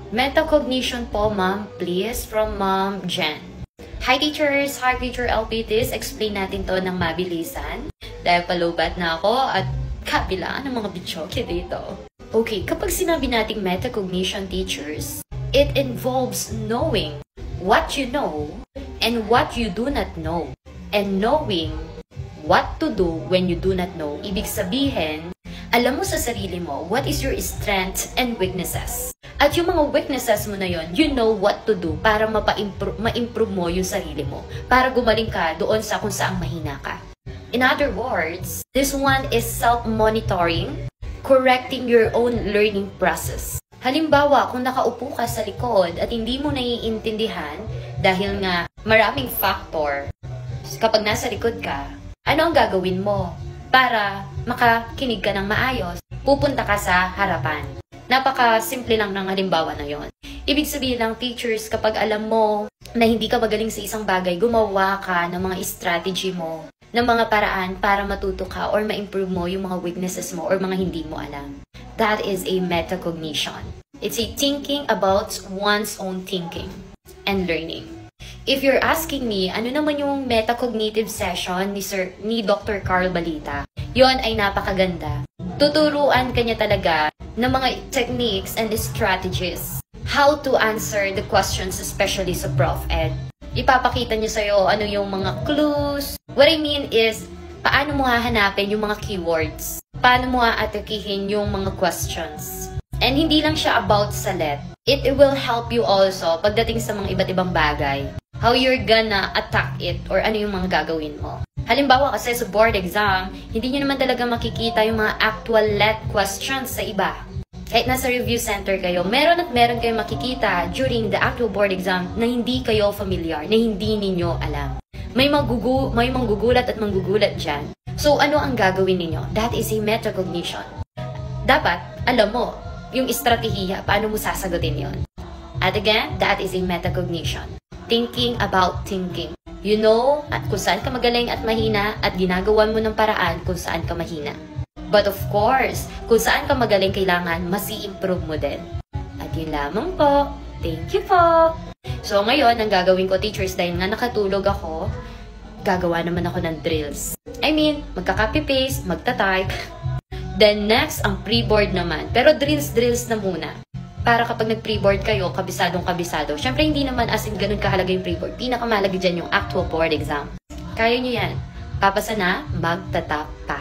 Metacognition po, ma'am, please, from Ma'am Jen. Hi teachers! Hi teacher LPTs! Explain natin to ng mabilisan. Dahil palubat na ako at kabila ng mga bitchoke dito. Okay, kapag sinabi nating metacognition teachers, it involves knowing what you know and what you do not know. And knowing what to do when you do not know. Ibig sabihin, alam mo sa sarili mo what is your strengths and weaknesses. At yung mga weaknesses mo na yon, you know what to do para ma-improve mo yung sarili mo. Para gumaling ka doon sa kung saan mahina ka. In other words, this one is self-monitoring, correcting your own learning process. Halimbawa, kung nakaupo ka sa likod at hindi mo naiintindihan dahil nga maraming factor, kapag nasa likod ka, ano ang gagawin mo para makakinig ka ng maayos? Pupunta ka sa harapan. Napaka-simple lang ng halimbawa na yon. Ibig sabihin ng teachers, kapag alam mo na hindi ka magaling sa isang bagay, gumawa ka ng mga strategy mo, ng mga paraan para matuto ka or ma-improve mo yung mga weaknesses mo or mga hindi mo alam. That is a metacognition. It's a thinking about one's own thinking and learning. If you're asking me, ano naman yung metacognitive session ni Dr. Carl Balita, yon ay napakaganda. Tuturuan kanya talaga ng mga techniques and strategies how to answer the questions, especially sa Prof. Ed. Ipapakita niya sa'yo ano yung mga clues. What I mean is, paano mo hahanapin yung mga keywords? Paano mo aatakihin yung mga questions? And hindi lang siya about salet. It will help you also pagdating sa mga iba't ibang bagay. How you're gonna attack it or ano yung mga gagawin mo. Halimbawa kasi sa board exam, hindi nyo naman talaga makikita yung mga actual let questions sa iba. Kahit nasa review center kayo, meron at meron kayo makikita during the actual board exam na hindi kayo familiar, na hindi ninyo alam. May manggugulat at manggugulat dyan. So ano ang gagawin ninyo? That is a metacognition. Dapat, alam mo, yung estratehiya, paano mo sasagutin yon. At again, that is a metacognition. Thinking about thinking. You know at kung saan ka magaling at mahina at ginagawan mo ng paraan kung saan ka mahina. But of course, kung saan ka magaling kailangan, mas i-improve mo din. At yun lamang po. Thank you po! So ngayon, ang gagawin ko teachers, dahil nga nakatulog ako, gagawa naman ako ng drills. I mean, magka-copy-paste, magta-type. Then next, ang pre-board naman. Pero drills na muna. Para kapag nag-pre-board kayo, kabisadong-kabisado. Siyempre, hindi naman as in ganun kahalaga yung pre-board. Pinakamahalaga dyan yung actual board exam. Kaya nyo yan. Papasa na, magtatap pa.